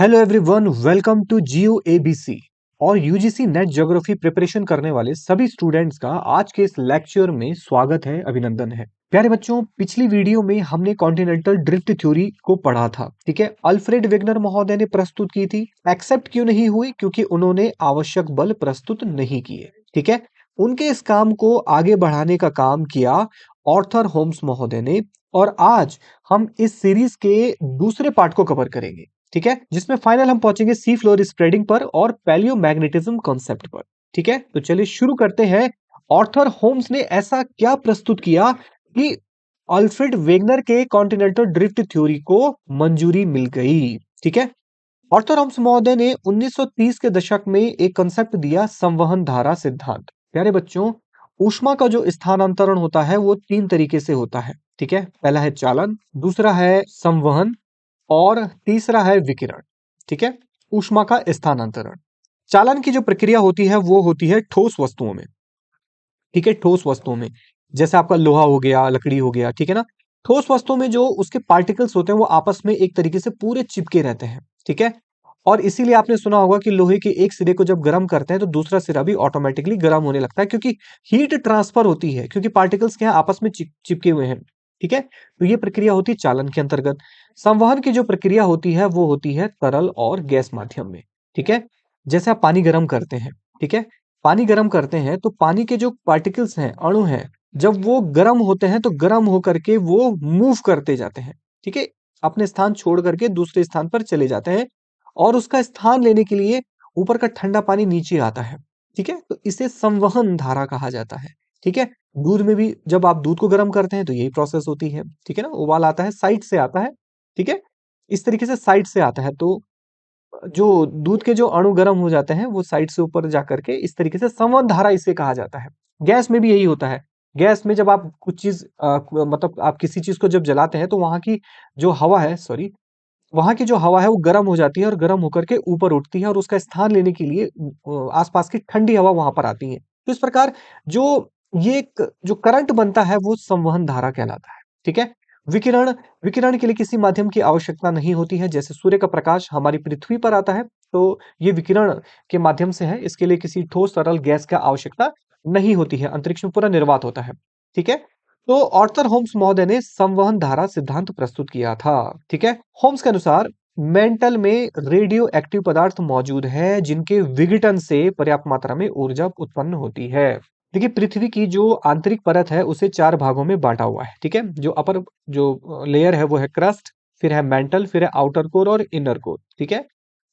Hello everyone, welcome to Geo ABC और UGC NET geography preparation करने वाले सभी स्टूडेंट्स का आज के इस लेक्चर में स्वागत है, अभिनंदन है। प्यारे बच्चों, पिछली वीडियो में हमने कॉन्टिनेंटल ड्रिफ्ट थ्योरी को पढ़ा था। ठीक है, अल्फ्रेड वेगनर महोदय ने प्रस्तुत की थी। एक्सेप्ट क्यों नहीं हुई? क्योंकि उन्होंने आवश्यक बल प्रस्तुत नहीं किए। ठीक है, उनके इस काम को आगे बढ़ाने का काम किया आर्थर होम्स महोदय ने। और आज हम इस सीरीज के दूसरे पार्ट को कवर करेंगे। ठीक है, जिसमें फाइनल हम पहुंचेंगे सी फ्लोर स्प्रेडिंग पर और पैलियोमैग्नेटिज्म कॉन्सेप्ट पर। ठीक है, तो चलिए शुरू करते हैं। आर्थर होम्स ने ऐसा क्या प्रस्तुत किया कि अल्फ्रेड वेगनर के कॉन्टिनेंटल ड्रिफ्ट थ्योरी को मंजूरी मिल गई। ठीक है, आर्थर होम्स महोदय ने 1930 के दशक में एक कंसेप्ट दिया, संवहन धारा सिद्धांत। प्यारे बच्चों, ऊष्मा का जो स्थानांतरण होता है वो तीन तरीके से होता है। ठीक है, पहला है चालन, दूसरा है संवहन और तीसरा है विकिरण। ठीक है, ऊष्मा का स्थानांतरण। चालन की जो प्रक्रिया होती है वो होती है ठोस वस्तुओं में। ठीक है, ठोस वस्तुओं में जैसे आपका लोहा हो गया, लकड़ी हो गया। ठीक है ना, ठोस वस्तुओं में जो उसके पार्टिकल्स होते हैं वो आपस में एक तरीके से पूरे चिपके रहते हैं। ठीक है, और इसीलिए आपने सुना होगा कि लोहे के एक सिरे को जब गर्म करते हैं तो दूसरा सिरा भी ऑटोमेटिकली गर्म होने लगता है, क्योंकि हीट ट्रांसफर होती है, क्योंकि पार्टिकल्स क्या है, आपस में चिपके हुए हैं। ठीक है, तो ये प्रक्रिया होती है चालन के अंतर्गत। संवहन की जो प्रक्रिया होती है वो होती है तरल और गैस माध्यम में। ठीक है, जैसे आप पानी गर्म करते हैं। ठीक है, पानी गर्म करते हैं तो पानी के जो पार्टिकल्स हैं, अणु हैं, जब वो गर्म होते हैं तो गर्म होकर के वो मूव करते जाते हैं। ठीक है, अपने स्थान छोड़ करके दूसरे स्थान पर चले जाते हैं और उसका स्थान लेने के लिए ऊपर का ठंडा पानी नीचे आता है। ठीक है, तो इसे संवहन धारा कहा जाता है। ठीक है, दूध में भी जब आप दूध को गर्म करते हैं तो यही प्रोसेस होती है। ठीक है ना, उबाल आता है, साइड से आता है। ठीक है, इस तरीके से साइड से आता है, तो जो दूध के जो अणु गर्म हो जाते हैं वो साइड से ऊपर जाकर के इस तरीके से संवहन धारा इसे कहा जाता है। गैस में भी यही होता है। गैस में जब आप कुछ चीज मतलब आप किसी चीज को जब जलाते हैं तो वहां की जो हवा है, सॉरी, वहां की जो हवा है वो गर्म हो जाती है और गर्म होकर के ऊपर उठती है और उसका स्थान लेने के लिए आसपास की ठंडी हवा वहां पर आती है। तो इस प्रकार जो ये एक जो करंट बनता है वो संवहन धारा कहलाता है। ठीक है, विकिरण, विकिरण के लिए किसी माध्यम की आवश्यकता नहीं होती है। जैसे सूर्य का प्रकाश हमारी पृथ्वी पर आता है तो ये विकिरण के माध्यम से है, इसके लिए किसी ठोस तरल गैस का आवश्यकता नहीं होती है, अंतरिक्ष में पूरा निर्वात होता है। ठीक है, तो आर्थर होम्स महोदय ने संवहन धारा सिद्धांत प्रस्तुत किया था। ठीक है, होम्स के अनुसार मेंटल में रेडियो एक्टिव पदार्थ मौजूद है जिनके विघटन से पर्याप्त मात्रा में ऊर्जा उत्पन्न होती है। देखिए, पृथ्वी की जो आंतरिक परत है उसे चार भागों में बांटा हुआ है। ठीक है, जो अपर जो लेयर है वो है क्रस्ट, फिर है मेंटल, फिर है आउटर कोर और इनर कोर। ठीक है,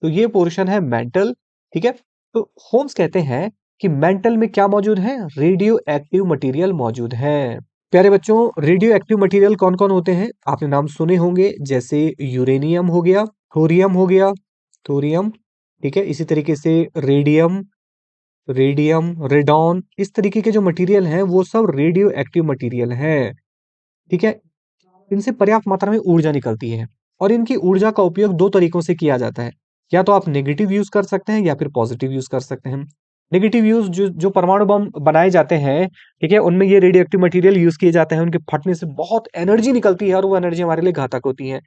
तो ये पोर्शन है मेंटल। ठीक है, तो होम्स कहते हैं कि मेंटल में क्या मौजूद है? रेडियो एक्टिव मटेरियल मौजूद है। प्यारे बच्चों, रेडियो एक्टिव मटेरियल कौन कौन होते हैं? आपने नाम सुने होंगे, जैसे यूरेनियम हो गया, थोरियम हो गया, थोरियम। ठीक है, इसी तरीके से रेडियम, रेडियम, रेडॉन, इस तरीके के जो मटेरियल हैं वो सब रेडियो एक्टिव मटेरियल हैं। ठीक है, इनसे पर्याप्त मात्रा में ऊर्जा निकलती है और इनकी ऊर्जा का उपयोग दो तरीकों से किया जाता है। या तो आप नेगेटिव यूज कर सकते हैं या फिर पॉजिटिव यूज कर सकते हैं। नेगेटिव यूज जो जो परमाणु बम बनाए जाते हैं, ठीक है, उनमें ये रेडियो एक्टिव मटेरियल यूज किए जाते हैं। उनके फटने से बहुत एनर्जी निकलती है और वो एनर्जी हमारे लिए घातक होती है।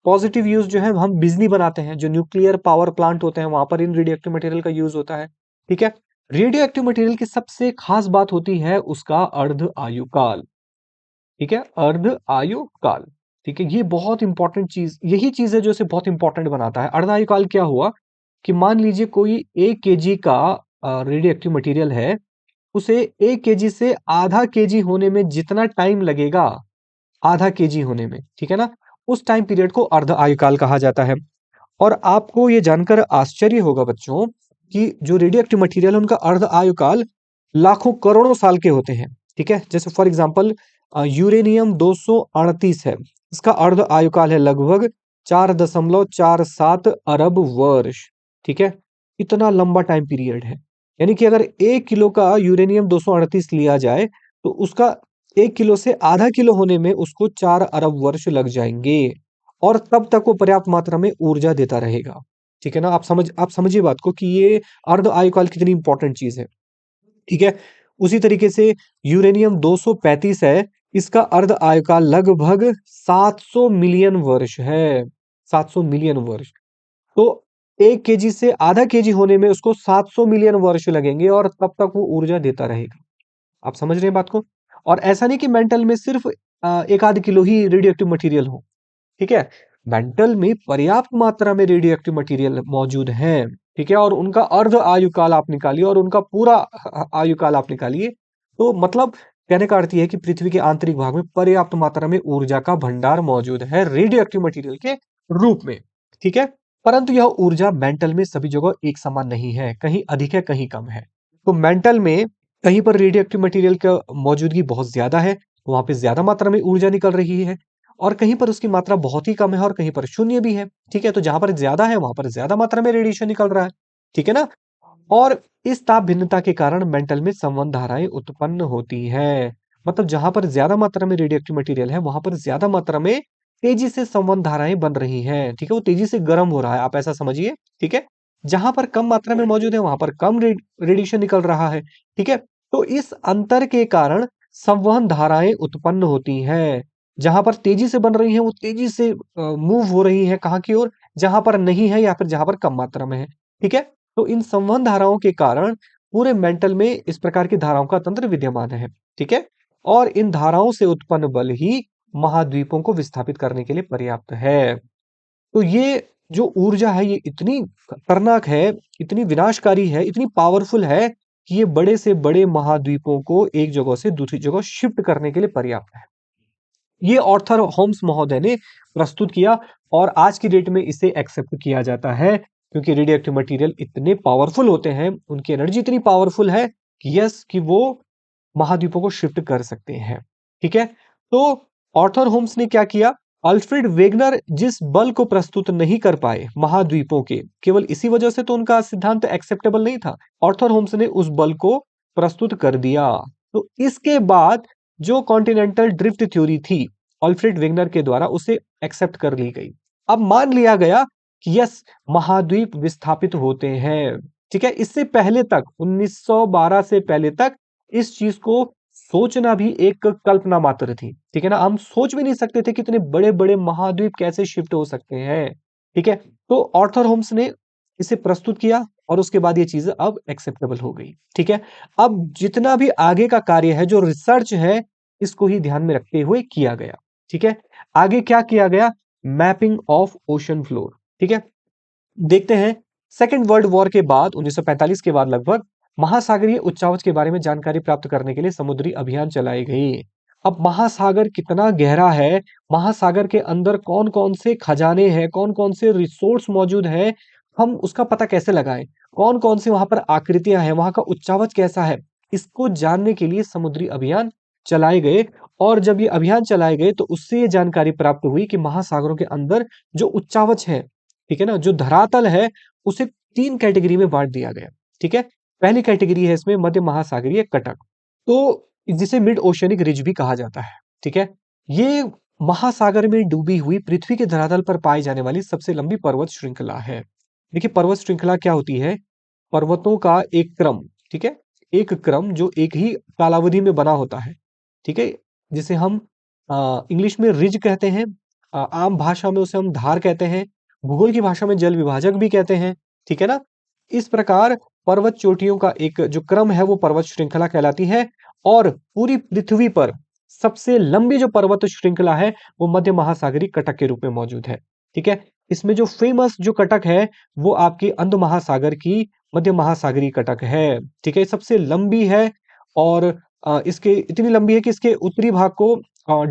पॉजिटिव यूज जो है, हम बिजली बनाते हैं, जो न्यूक्लियर पावर प्लांट होते हैं वहां पर इन रेडियो एक्टिव मटेरियल का यूज होता है। ठीक है, रेडियो एक्टिव मटेरियल की सबसे खास बात होती है उसका अर्ध आयुकाल। ठीक है, अर्ध आयु काल। ठीक है, ये बहुत इंपॉर्टेंट चीज, यही चीज है जो इसे बहुत इंपॉर्टेंट बनाता है। अर्ध आयु काल क्या हुआ कि मान लीजिए कोई 1 kg का रेडियो एक्टिव मटेरियल है, उसे 1 kg से आधा केजी होने में जितना टाइम लगेगा, आधा केजी होने में, ठीक है ना, उस टाइम पीरियड को अर्ध आयु काल कहा जाता है। और आपको ये जानकर आश्चर्य होगा बच्चों कि जो रेडियो एक्टिव मटेरियल है उनका अर्ध आयु काल लाखों करोड़ों साल के होते हैं। ठीक है, जैसे फॉर एग्जांपल यूरेनियम 238 है, इसका अर्ध आयु काल है लगभग 4.47 अरब वर्ष। ठीक है, इतना लंबा टाइम पीरियड है। यानी कि अगर 1 किलो का यूरेनियम 238 लिया जाए तो उसका 1 किलो से आधा किलो होने में उसको 4 अरब वर्ष लग जाएंगे और तब तक वो पर्याप्त मात्रा में ऊर्जा देता रहेगा। ठीक है ना, आप समझिए बात को कि ये अर्ध आयुकाल कितनी इंपॉर्टेंट चीज है। ठीक है, उसी तरीके से यूरेनियम 235 है, इसका अर्ध आयुकाल लगभग 700 मिलियन वर्ष है। 700 मिलियन वर्ष। तो 1 केजी से आधा केजी होने में उसको 700 मिलियन वर्ष लगेंगे और तब तक वो ऊर्जा देता रहेगा। आप समझ रहे हैं बात को? और ऐसा नहीं कि मेंटल में सिर्फ 1 आध किलो ही रेडियो एक्टिव मटेरियल हो, ठीक है? मेंटल में पर्याप्त मात्रा में रेडियो एक्टिव मटेरियल मौजूद है, ठीक है? और उनका अर्ध आयुकाल आप निकालिए और उनका पूरा आयुकाल आप निकालिए, तो मतलब कहने का अर्थ ये है कि पृथ्वी के आंतरिक भाग में पर्याप्त मात्रा में ऊर्जा का भंडार मौजूद है रेडियो एक्टिव मटेरियल के रूप में, ठीक है? परंतु यह ऊर्जा मेंटल में सभी जगह एक समान नहीं है, कहीं अधिक है, कहीं कम है। तो मेंटल में कहीं पर रेडियो एक्टिव मटेरियल का मौजूदगी बहुत ज्यादा है, तो वहां पे ज्यादा मात्रा में ऊर्जा निकल रही है, और कहीं पर उसकी मात्रा बहुत ही कम है और कहीं पर शून्य भी है, ठीक है? तो जहां पर ज्यादा है वहां पर ज्यादा मात्रा में रेडिएशन निकल रहा है, ठीक है ना? और इस ताप भिन्नता के कारण मेंटल में संवहन धाराएं उत्पन्न होती है। मतलब जहां पर ज्यादा मात्रा में रेडियोएक्टिव मटेरियल है वहां पर ज्यादा मात्रा में तेजी से संवहन धाराएं बन रही हैं, ठीक है? वो तेजी से गर्म हो रहा है, आप ऐसा समझिए, ठीक है? जहां पर कम मात्रा में मौजूद है वहां पर कम रेडिएशन निकल रहा है, ठीक है? तो इस अंतर के कारण संवहन धाराएं उत्पन्न होती हैं। जहां पर तेजी से बन रही हैं वो तेजी से मूव हो रही हैं कहाँ की ओर, जहां पर नहीं है या फिर जहां पर कम मात्रा में है, ठीक है? तो इन संवहन धाराओं के कारण पूरे मेंटल में इस प्रकार की धाराओं का तंत्र विद्यमान है, ठीक है? और इन धाराओं से उत्पन्न बल ही महाद्वीपों को विस्थापित करने के लिए पर्याप्त है। तो ये जो ऊर्जा है ये इतनी खतरनाक है, इतनी विनाशकारी है, इतनी पावरफुल है कि ये बड़े से बड़े महाद्वीपों को एक जगह से दूसरी जगह शिफ्ट करने के लिए पर्याप्त है। ये ऑर्थर होम्स महोदय ने प्रस्तुत किया और आज की डेट में इसे एक्सेप्ट किया जाता है, क्योंकि रेडियो एक्टिव मटेरियल इतने पावरफुल होते हैं, उनकी एनर्जी इतनी पावरफुल है कि यस कि वो महाद्वीपों को शिफ्ट कर सकते हैं, ठीक है? तो ऑर्थर होम्स ने क्या किया? अल्फ्रेड वेगनर जिस बल को प्रस्तुत नहीं कर पाए महाद्वीपों के, केवल इसी वजह से तो उनका सिद्धांत एक्सेप्टेबल नहीं था। ऑर्थर होम्स ने उस बल को प्रस्तुत कर दिया। तो इसके बाद जो कॉन्टिनेंटल ड्रिफ्ट थ्योरी थी अल्फ्रेड वेगनर के द्वारा, उसे एक्सेप्ट कर ली गई। अब मान लिया गया कि यस महाद्वीप विस्थापित होते हैं, ठीक है? इससे पहले तक 1912 से पहले तक इस चीज को सोचना भी एक कल्पना मात्र थी, ठीक है ना? हम सोच भी नहीं सकते थे कि इतने बड़े बड़े महाद्वीप कैसे शिफ्ट हो सकते हैं, ठीक है? तो ऑर्थर होम्स ने इसे प्रस्तुत किया और उसके बाद ये चीज अब एक्सेप्टेबल हो गई, ठीक है? अब जितना भी आगे का कार्य है, जो रिसर्च है, इसको ही ध्यान में रखते हुए किया गया, ठीक है? आगे क्या किया गया? मैपिंग ऑफ ओशन फ्लोर, ठीक है? देखते हैं। सेकेंड वर्ल्ड वॉर के बाद 1945 के बाद लगभग महासागरीय उच्चावच के बारे में जानकारी प्राप्त करने के लिए समुद्री अभियान चलाई गई। अब महासागर कितना गहरा है, महासागर के अंदर कौन कौन से खजाने हैं, कौन कौन से रिसोर्स मौजूद हैं, हम उसका पता कैसे लगाएं? कौन कौन से वहां पर आकृतियां हैं, वहां का उच्चावच कैसा है, इसको जानने के लिए समुद्री अभियान चलाए गए। और जब ये अभियान चलाए गए तो उससे ये जानकारी प्राप्त हुई कि महासागरों के अंदर जो उच्चावच है, ठीक है ना, जो धरातल है, उसे 3 कैटेगरी में बांट दिया गया, ठीक है? पहली कैटेगरी है इसमें मध्य महासागरीय कटक, तो जिसे मिड ओशियनिक रिज भी कहा जाता है, ठीक है? ये महासागर में डूबी हुई पृथ्वी के धरातल पर पाई जाने वाली सबसे लंबी पर्वत श्रृंखला है। देखिए पर्वत श्रृंखला क्या होती है? पर्वतों का एक क्रम, ठीक है? एक क्रम जो एक ही कालावधि में बना होता है, ठीक है? जिसे हम इंग्लिश में रिज कहते हैं, आम भाषा में उसे हम धार कहते हैं, भूगोल की भाषा में जल विभाजक भी कहते हैं, ठीक है ना? इस प्रकार पर्वत चोटियों का एक जो क्रम है वो पर्वत श्रृंखला कहलाती है। और पूरी पृथ्वी पर सबसे लंबी जो पर्वत श्रृंखला है वो मध्य महासागरीय कटक के रूप में मौजूद है, ठीक है? इसमें जो फेमस जो कटक है वो आपकी अंध महासागर की मध्य महासागरीय कटक है, ठीक है? सबसे लंबी है और इसके इतनी लंबी है कि इसके उत्तरी भाग को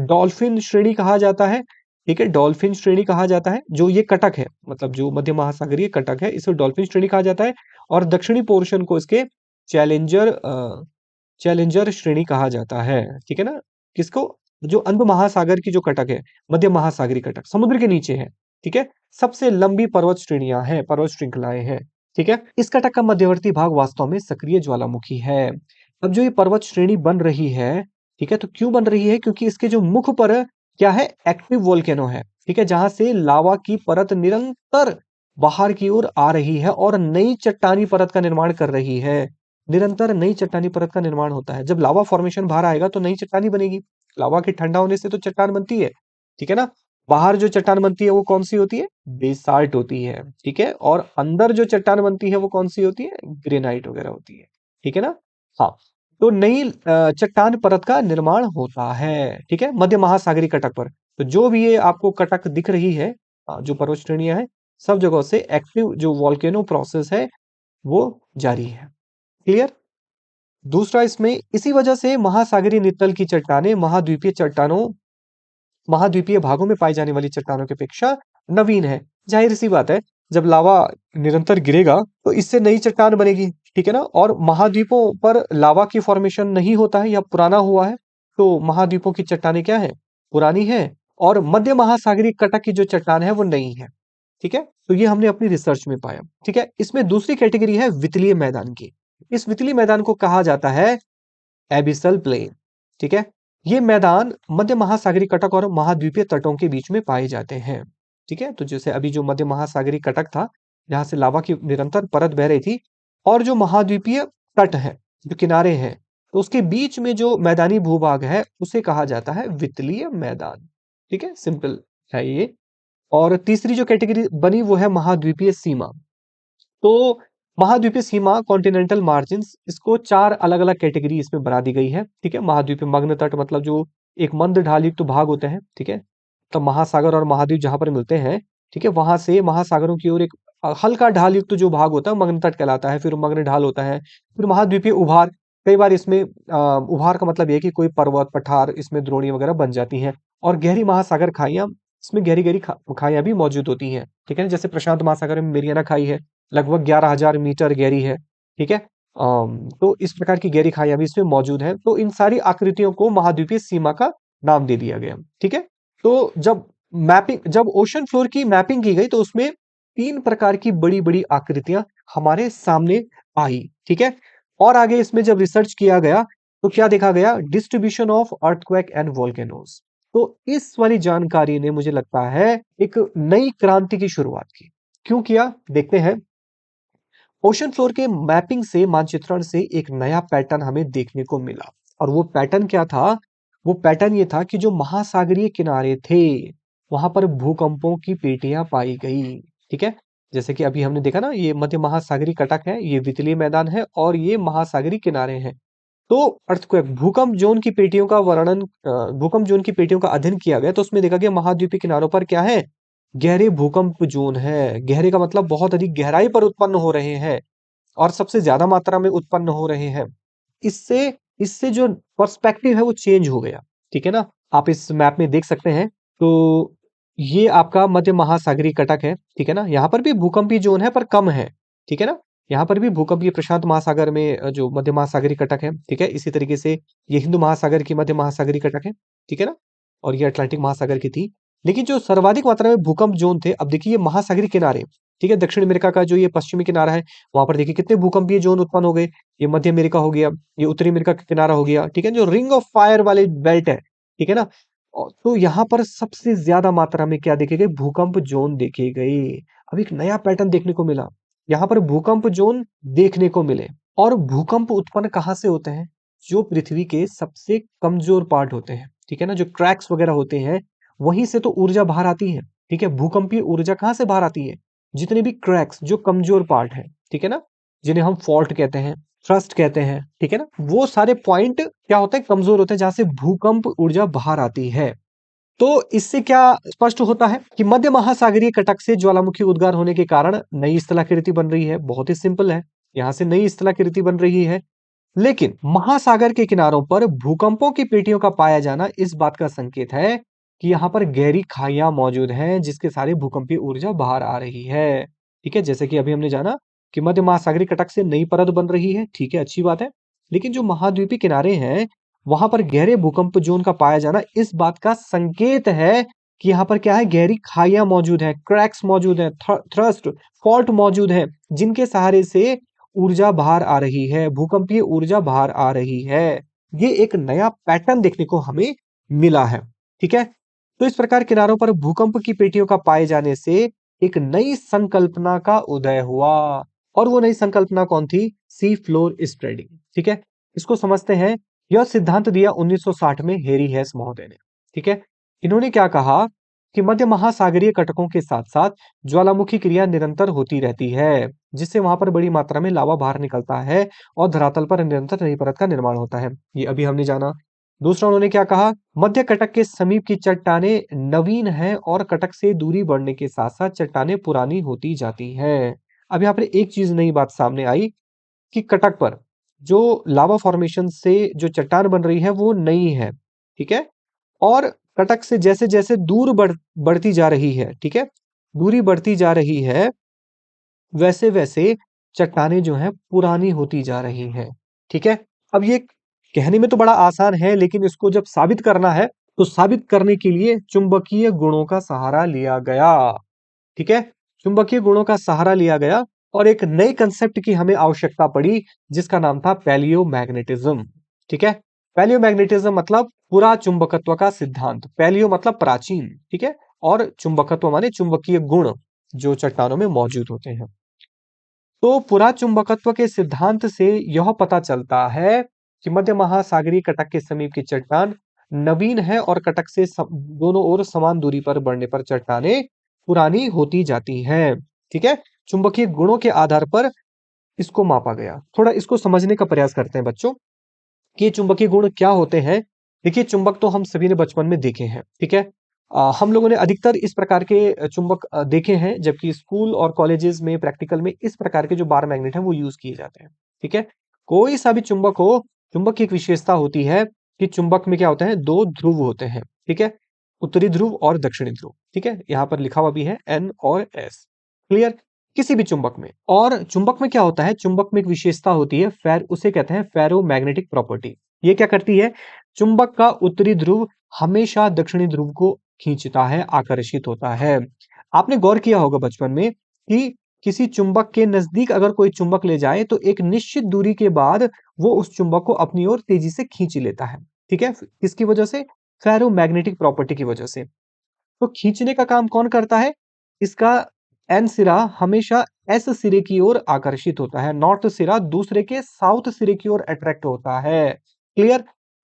डॉल्फिन श्रेणी कहा जाता है, ठीक है? डॉल्फिन श्रेणी कहा जाता है, जो ये कटक है, मतलब जो मध्य महासागरीय कटक है, इसे डॉल्फिन श्रेणी कहा जाता है। और दक्षिणी पोर्शन को इसके चैलेंजर श्रेणी कहा जाता है, ठीक है ना? किसको? जो अंध महासागर की जो कटक है, मध्य महासागरीय कटक, समुद्र के नीचे है, ठीक है? सबसे लंबी पर्वत श्रेणियां हैं, पर्वत श्रृंखलाएं हैं, ठीक है? इस कटक का मध्यवर्ती भाग वास्तव में सक्रिय ज्वालामुखी है। अब जो ये पर्वत श्रेणी बन रही है, ठीक है, तो क्यों बन रही है? क्योंकि इसके जो मुख पर क्या है? एक्टिव वोल्केनो है, ठीक है? जहां से लावा की परत निरंतर बाहर की ओर आ रही है और नई चट्टानी परत का निर्माण कर रही है। निरंतर नई चट्टानी परत का निर्माण होता है। जब लावा फॉर्मेशन बाहर आएगा तो नई चट्टानी बनेगी। लावा के ठंडा होने से तो चट्टान बनती है, ठीक है ना? बाहर जो चट्टान बनती है वो कौन सी होती है? बेसाल्ट होती है, ठीक है। और अंदर जो चट्टान बनती है वो कौन सी होती है? ग्रेनाइट वगैरह होती है, ठीक है ना। हाँ, तो नई चट्टान परत का निर्माण होता है, ठीक है, मध्य महासागरीय कटक पर। तो जो भी ये आपको कटक दिख रही है, जो पर्वत श्रेणियां हैं, सब जगहों से एक्टिव जो वॉल्केनो प्रोसेस है वो जारी है। क्लियर? दूसरा, इसमें इसी वजह से महासागरीय नितल की चट्टानें महाद्वीपीय भागों में पाई जाने वाली चट्टानों की अपेक्षा नवीन है। जाहिर सी बात है, जब लावा निरंतर गिरेगा तो इससे नई चट्टान बनेगी, ठीक है ना। और महाद्वीपों पर लावा की फॉर्मेशन नहीं होता है या पुराना हुआ है, तो महाद्वीपों की चट्टानें क्या है? पुरानी है। और मध्य महासागरीय कटक की जो चट्टान है वो नई है, ठीक है। तो ये हमने अपनी रिसर्च में पाया, ठीक है। इसमें दूसरी कैटेगरी है वितलीय मैदान की। इस वितलीय मैदान को कहा जाता है एबिसल प्लेन, ठीक है। ये मैदान मध्य महासागरीय कटक और महाद्वीपीय तटों के बीच में पाए जाते हैं, ठीक है। तो जैसे अभी जो मध्य महासागरीय कटक था, जहां से लावा की निरंतर परत बह रही थी, और जो महाद्वीपीय तट है, जो किनारे हैं, तो उसके बीच में जो मैदानी भूभाग है उसे कहा जाता है वितलीय मैदान, ठीक है। सिंपल है ये। और तीसरी जो कैटेगरी बनी वो है महाद्वीपीय सीमा। तो महाद्वीपीय सीमा कॉन्टिनेंटल मार्जिन्स, इसको चार अलग अलग कैटेगरी इसमें बना दी गई है, ठीक है। महाद्वीपीय मग्न तट मतलब जो एक मंद ढाल युक्त भाग होते हैं, ठीक है। तो महासागर और महाद्वीप जहां पर मिलते हैं, ठीक है, वहां से महासागरों की ओर एक हल्का ढाल युक्त जो भाग होता है मग्न तट कहलाता है। फिर मग्न ढाल होता है, फिर महाद्वीपीय उभार। कई बार इसमें उभार का मतलब ये है कि कोई पर्वत पठार इसमें द्रोणी वगैरह बन जाती हैं। और गहरी महासागर खाइयां, इसमें गहरी गहरी खाइयां भी मौजूद होती हैं, ठीक है। जैसे प्रशांत महासागर में मेरियाना खाई है, लगभग 11,000 मीटर गहरी है, ठीक है। तो इस प्रकार की गहरी खाइयां भी इसमें मौजूद है। तो इन सारी आकृतियों को महाद्वीपीय सीमा का नाम दे दिया गया, ठीक है। तो जब ओशन फ्लोर की मैपिंग की गई तो उसमें तीन प्रकार की बड़ी बड़ी आकृतियां हमारे सामने आई, ठीक है। और आगे इसमें जब रिसर्च किया गया तो क्या देखा गया? Distribution of earthquake and volcanoes. तो इस वाली जानकारी ने, मुझे लगता है, एक नई क्रांति की शुरुआत की। क्यों किया? देखते हैं। ओशन फ्लोर के मैपिंग से, मानचित्रण से, एक नया पैटर्न हमें देखने को मिला। और वो पैटर्न क्या था? वो पैटर्न ये था कि जो महासागरीय किनारे थे वहां पर भूकंपों की पेटियां पाई गई, ठीक है। जैसे कि अभी हमने देखा ना, ये मध्य महासागरीय कटक है, ये वितलीय मैदान है, और ये महासागरीय किनारे हैं। तो अर्थक्वेक, भूकंप जोन की पेटियों का अध्ययन किया गया तो उसमें देखा गया महाद्वीपीय किनारों पर क्या है? गहरे भूकंप जोन है। गहरे का मतलब बहुत अधिक गहराई पर उत्पन्न हो रहे हैं और सबसे ज्यादा मात्रा में उत्पन्न हो रहे हैं। इससे इससे जो पर्सपेक्टिव है वो चेंज हो गया, ठीक है ना। आप इस मैप में देख सकते हैं। तो ये आपका मध्य महासागरीय कटक है, ठीक है ना। यहाँ पर भी भूकंपीय जोन है पर कम है, ठीक है ना। यहाँ पर भी भूकंपीय प्रशांत महासागर में जो मध्य महासागरीय कटक है, ठीक है। इसी तरीके से ये हिंदू महासागर की मध्य महासागरीय कटक है, ठीक है ना। और ये अटलांटिक महासागर की थी। लेकिन जो सर्वाधिक मात्रा में भूकंप जोन थे, अब देखिए ये महासागरीय किनारे, ठीक है, दक्षिण अमेरिका का जो ये पश्चिमी किनारा है, वहां पर देखिए कितने भूकंपीय जोन उत्पन्न हो गए। ये मध्य अमेरिका हो गया, ये उत्तरी अमेरिका का किनारा हो गया, ठीक है, जो रिंग ऑफ फायर वाले बेल्ट है, ठीक है ना। तो यहाँ पर सबसे ज्यादा मात्रा में क्या देखे गए? भूकंप जोन देखे गए। अब एक नया पैटर्न देखने को मिला, यहाँ पर भूकंप जोन देखने को मिले। और भूकंप उत्पन्न कहाँ से होते हैं? जो पृथ्वी के सबसे कमजोर पार्ट होते हैं, ठीक है ना, जो क्रैक्स वगैरह होते हैं, वहीं से तो ऊर्जा बाहर आती है, ठीक है। भूकंपीय ऊर्जा कहाँ से बाहर आती है? जितने भी क्रैक्स, जो कमजोर पार्ट है, ठीक है ना, जिन्हें हम फॉल्ट कहते हैं, थ्रस्ट कहते हैं, ठीक है ना, वो सारे पॉइंट क्या होते हैं? कमजोर होते हैं, जहां से भूकंप ऊर्जा बाहर आती है। तो इससे क्या स्पष्ट होता है कि मध्य महासागरीय कटक से ज्वालामुखी उद्गार होने के कारण नई स्थलाकृति बन रही है। बहुत ही सिंपल है, यहां से नई स्थलाकृति बन रही है। लेकिन महासागर के किनारों पर भूकंपों की पेटियों का पाया जाना इस बात का संकेत है कि यहाँ पर गहरी खाइयां मौजूद हैं, जिसके सारे भूकंपीय ऊर्जा बाहर आ रही है, ठीक है। जैसे कि अभी हमने जाना कि मध्य महासागरीय कटक से नई परत बन रही है, ठीक है, अच्छी बात है। लेकिन जो महाद्वीपीय किनारे हैं वहां पर गहरे भूकंप जोन का पाया जाना इस बात का संकेत है कि यहाँ पर क्या है? गहरी खाइयां मौजूद है, क्रैक्स मौजूद है, थ्रस्ट फॉल्ट मौजूद है, जिनके सहारे से ऊर्जा बाहर आ रही है, भूकंपीय ऊर्जा बाहर आ रही है। ये एक नया पैटर्न देखने को हमें मिला है, ठीक है। तो इस प्रकार किनारों पर भूकंप की पेटियों का पाए जाने से एक नई संकल्पना का उदय हुआ। और वो नई संकल्पना कौन थी? सी फ्लोर स्प्रेडिंग, ठीक है। इसको समझते हैं। यह सिद्धांत दिया 1960 में हेरी हेस महोदय ने, ठीक है। इन्होंने क्या कहा कि मध्य महासागरीय कटकों के साथ साथ ज्वालामुखी क्रिया निरंतर होती रहती है, जिससे वहां पर बड़ी मात्रा में लावा बाहर निकलता है और धरातल पर निरंतर नई परत का निर्माण होता है। ये अभी हमने जाना। दूसरा उन्होंने क्या कहा, मध्य कटक के समीप की चट्टानें नवीन हैं और कटक से दूरी बढ़ने के साथ साथ चट्टानें पुरानी होती जाती हैं। अब यहाँ पर एक चीज नई बात सामने आई कि कटक पर जो लावा फॉर्मेशन से जो चट्टान बन रही है वो नई है, ठीक है। और कटक से जैसे जैसे दूर बढ़ती जा रही है, ठीक है, दूरी बढ़ती जा रही है, वैसे वैसे चट्टानें जो हैं पुरानी होती जा रही हैं, ठीक है। अब ये कहने में तो बड़ा आसान है, लेकिन इसको जब साबित करना है तो साबित करने के लिए चुंबकीय गुणों का सहारा लिया गया, ठीक है। चुंबकीय गुणों का सहारा लिया गया और एक नए कंसेप्ट की हमें आवश्यकता पड़ी, जिसका नाम था पैलियोमैग्नेटिज्म, ठीक है। पैलियोमैग्नेटिज्म मतलब पुरा चुंबकत्व का सिद्धांत। पैलियो मतलब प्राचीन, ठीक है, और चुंबकत्व माने चुंबकीय गुण जो चट्टानों में मौजूद होते हैं। तो पुरा चुंबकत्व के सिद्धांत से यह पता चलता है कि मध्य महासागरीय कटक के समीप की चट्टान नवीन है और कटक से दोनों ओर समान दूरी पर बढ़ने पर चट्टानें पुरानी होती जाती हैं, ठीक है। चुंबकीय गुणों के आधार पर इसको मापा गया। थोड़ा इसको समझने का प्रयास करते हैं बच्चों कि ये चुंबकीय गुण क्या होते हैं। देखिए, चुंबक तो हम सभी ने बचपन में देखे हैं, ठीक है। हम लोगों ने अधिकतर इस प्रकार के चुंबक देखे हैं, जबकि स्कूल और कॉलेजेस में प्रैक्टिकल में इस प्रकार के जो बार मैग्नेट हैं वो यूज किए जाते हैं, ठीक है। कोई सा भी चुंबक हो, चुंबक की एक विशेषता होती है कि चुंबक में क्या होते हैं, दो ध्रुव होते हैं, ठीक है, उत्तरी ध्रुव और दक्षिणी ध्रुव, ठीक है। यहाँ पर लिखा हुआ भी है N और S, क्लियर। किसी भी चुंबक में, और चुंबक में क्या होता है, चुंबक में एक विशेषता होती है उसे कहते हैं फेरोमैग्नेटिक प्रॉपर्टी। ये क्या करती है, चुंबक का उत्तरी ध्रुव हमेशा दक्षिणी ध्रुव को खींचता है, आकर्षित होता है। आपने गौर किया होगा बचपन में कि किसी चुंबक के नजदीक अगर कोई चुंबक ले जाए तो एक निश्चित दूरी के बाद वो उस चुंबक को अपनी ओर तेजी से खींच लेता है, ठीक है। किसकी वजह से, फेरोमैग्नेटिक प्रॉपर्टी की वजह से। तो खींचने का काम कौन करता है, इसका एन सिरा हमेशा एस सिरे की ओर आकर्षित होता है, नॉर्थ सिरा दूसरे के साउथ सिरे की ओर अट्रैक्ट होता है, क्लियर।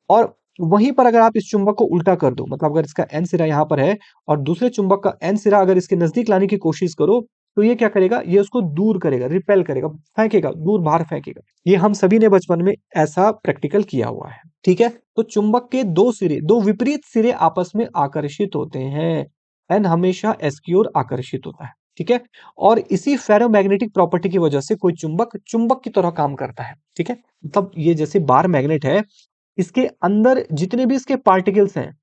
और वहीं पर अगर आप इस चुंबक को उल्टा कर दो, मतलब अगर इसका एन सिरा यहां पर है और दूसरे चुंबक का एन सिरा अगर इसके नजदीक लाने की कोशिश करो, तो ये क्या करेगा, ये उसको दूर करेगा, रिपेल करेगा, फेंकेगा, दूर बाहर फेंकेगा। ये हम सभी ने बचपन में ऐसा प्रैक्टिकल किया हुआ है, ठीक है। तो चुंबक के दो सिरे, दो विपरीत सिरे आपस में आकर्षित होते हैं, एन हमेशा एस की ओर आकर्षित होता है, ठीक है। और इसी फेरोमैग्नेटिक प्रॉपर्टी की वजह से कोई चुंबक चुंबक की तरह काम करता है, ठीक है। मतलब ये जैसे बार मैग्नेट है, इसके अंदर जितने भी इसके पार्टिकल्स हैं,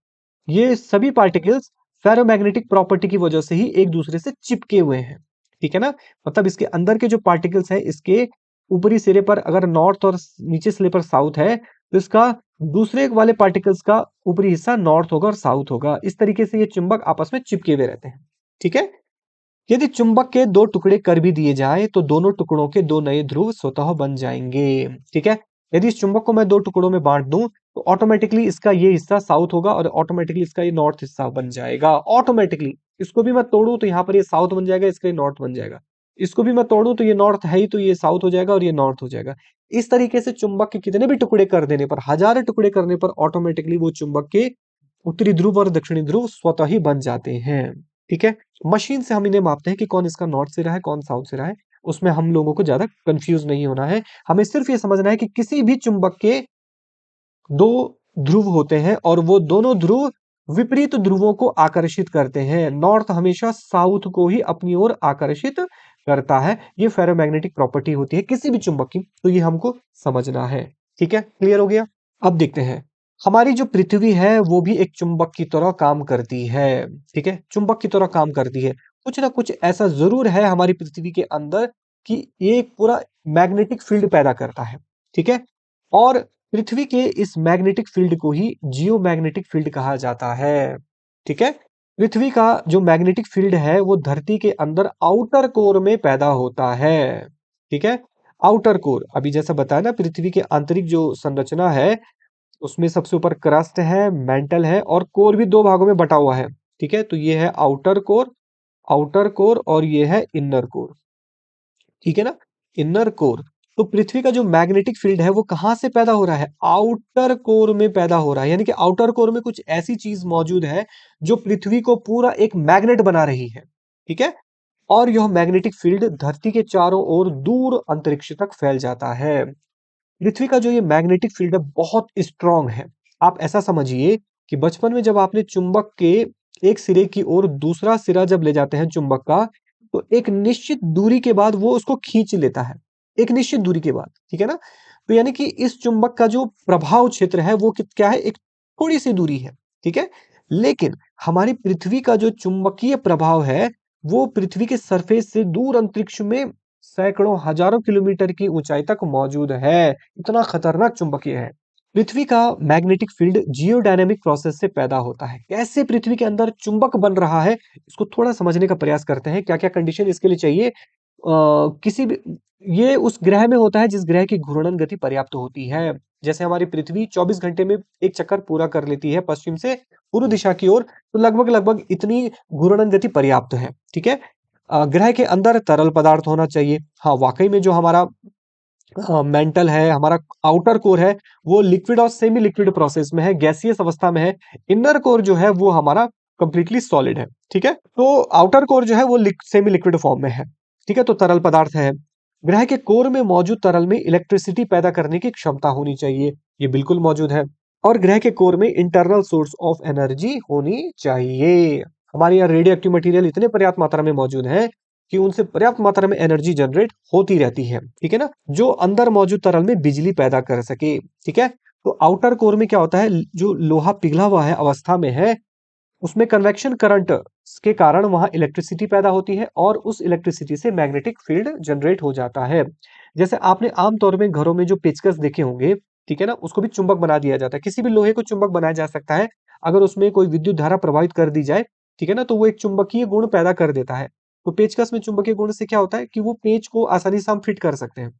ये सभी पार्टिकल्स फेरोमैग्नेटिक प्रॉपर्टी की वजह से ही एक दूसरे से चिपके हुए हैं, ठीक है ना। मतलब इसके अंदर के जो पार्टिकल्स हैं, इसके ऊपरी सिरे पर अगर नॉर्थ और नीचे सिरे पर साउथ है, तो इसका दूसरे वाले पार्टिकल्स का ऊपरी हिस्सा नॉर्थ होगा और साउथ होगा। इस तरीके से ये चुंबक आपस में चिपके हुए रहते हैं, ठीक है। यदि चुंबक के दो टुकड़े कर भी दिए जाएं तो दोनों टुकड़ों के दो नए ध्रुव स्वतः बन जाएंगे, ठीक है। यदि इस चुंबक को मैं दो टुकड़ों में बांट दूं तो ऑटोमेटिकली इसका ये हिस्सा साउथ होगा और ऑटोमेटिकली इसका ये नॉर्थ हिस्सा बन जाएगा, ऑटोमेटिकली। इसको भी मैं तोड़ूं तो यहाँ पर ये साउथ बन जाएगा, इसका ये नॉर्थ बन जाएगा। इसको भी मैं तोड़ूं तो ये नॉर्थ है ही, तो ये साउथ हो जाएगा और ये नॉर्थ हो जाएगा। इस तरीके से चुंबक के कितने भी टुकड़े कर देने पर, हजारों टुकड़े करने पर ऑटोमेटिकली वो चुंबक के उत्तरी ध्रुव और दक्षिणी ध्रुव स्वतः ही बन जाते हैं, ठीक है। मशीन से हम इन्हें मापते हैं कि कौन इसका नॉर्थ सिरा है, कौन साउथ सिरा है। उसमें हम लोगों को ज्यादा कंफ्यूज नहीं होना है, हमें सिर्फ ये समझना है कि किसी भी चुंबक के दो ध्रुव होते हैं और वो दोनों ध्रुव विपरीत ध्रुवों को आकर्षित करते हैं। नॉर्थ हमेशा साउथ को ही अपनी ओर आकर्षित करता है। ये फेरोमैग्नेटिक प्रॉपर्टी होती है किसी भी चुंबक की, तो ये हमको समझना है, ठीक है। क्लियर हो गया। अब देखते हैं, हमारी जो पृथ्वी है वो भी एक चुंबक की तरह काम करती है, ठीक है, चुंबक की तरह काम करती है। कुछ ना कुछ ऐसा जरूर है हमारी पृथ्वी के अंदर कि ये एक पूरा मैग्नेटिक फील्ड पैदा करता है, ठीक है। और पृथ्वी के इस मैग्नेटिक फील्ड को ही जियो मैग्नेटिक फील्ड कहा जाता है, ठीक है। पृथ्वी का जो मैग्नेटिक फील्ड है वो धरती के अंदर आउटर कोर में पैदा होता है, ठीक है। आउटर कोर, अभी जैसा बताया ना, पृथ्वी के आंतरिक जो संरचना है उसमें सबसे ऊपर क्रस्ट है, मेंटल है, और कोर भी दो भागों में बटा हुआ है, ठीक है। तो ये है आउटर कोर, आउटर कोर, और ये है इनर कोर, ठीक है ना, इनर कोर। तो पृथ्वी का जो मैग्नेटिक फील्ड है वो कहाँ से पैदा हो रहा है? आउटर कोर में पैदा हो रहा है, यानी कि आउटर कोर में कुछ ऐसी चीज मौजूद है जो पृथ्वी को पूरा एक मैग्नेट बना रही है। ठीक है, और यह मैग्नेटिक फील्ड धरती के चारों ओर दूर अंतरिक्ष तक फैल जाता है। पृथ्वी का जो ये मैग्नेटिक फील्ड है बहुत स्ट्रांग है। आप ऐसा समझिए कि बचपन में जब आपने चुंबक के एक सिरे की ओर दूसरा सिरा जब ले जाते हैं चुंबक का, तो एक निश्चित दूरी के बाद वो उसको खींच लेता है, एक निश्चित दूरी के बाद, ठीक है ना? तो यानी कि इस चुंबक का जो प्रभाव क्षेत्र है वो क्या है, एक थोड़ी सी दूरी है, ठीक है। लेकिन हमारी पृथ्वी का जो चुंबकीय प्रभाव है वो पृथ्वी के सरफेस से दूर अंतरिक्ष में सैकड़ों हजारों किलोमीटर की ऊंचाई तक मौजूद है। इतना खतरनाक चुंबकीय है। पृथ्वी का मैग्नेटिक फील्ड जियोडायनेमिक प्रोसेस से पैदा होता है। कैसे पृथ्वी के अंदर चुंबक बन रहा है, इसको थोड़ा समझने का प्रयास करते हैं। क्या-क्या कंडीशन इसके लिए चाहिए? किसी भी ये उस ग्रह में होता है जिस ग्रह की घूर्णन गति पर्याप्त होती है। जैसे हमारी पृथ्वी 24 घंटे में एक चक्कर पूरा कर लेती है पश्चिम से पूर्व दिशा की ओर, तो लगभग-लगभग इतनी घूर्णन गति पर्याप्त है। ठीक है? ग्रह के अंदर तरल पदार्थ होना चाहिए। हाँ, वाक़ई में जो हमारा मेंटल है, हमारा आउटर कोर है, वो लिक्विड और सेमी लिक्विड प्रोसेस में है, गैसीयस अवस्था में है। इनर कोर जो है वो हमारा कंप्लीटली सॉलिड है, ठीक है? तो आउटर कोर जो है वो सेमी लिक्विड फॉर्म में है, ठीक है? तो तरल पदार्थ है। ग्रह के कोर में मौजूद तरल में इलेक्ट्रिसिटी पैदा करने की क्षमता होनी चाहिए, ये बिल्कुल मौजूद है। और ग्रह के कोर में इंटरनल सोर्स ऑफ एनर्जी होनी चाहिए। हमारे यहाँ रेडियो एक्टिव मटेरियल इतने पर्याप्त मात्रा में मौजूद है कि उनसे पर्याप्त मात्रा में एनर्जी जनरेट होती रहती है, ठीक है ना? जो अंदर मौजूद तरल में बिजली पैदा कर सके, ठीक है? तो आउटर कोर में क्या होता है, जो लोहा पिघला हुआ है अवस्था में है, उसमें कन्वेक्शन करंट के कारण वहां इलेक्ट्रिसिटी पैदा होती है और उस इलेक्ट्रिसिटी से मैग्नेटिक फील्ड जनरेट हो जाता है। जैसे आपने आमतौर में घरों में जो पेचकस देखे होंगे, ठीक है ना? उसको भी चुंबक बना दिया जाता है। किसी भी लोहे को चुंबक बनाया जा सकता है, अगर उसमें कोई विद्युत धारा प्रवाहित कर दी जाए, ठीक है ना? तो वो एक चुंबकीय गुण पैदा कर देता है। तो पेचकस में चुंबकीय गुण से क्या होता है कि वो पेंच को आसानी से हम फिट कर सकते हैं,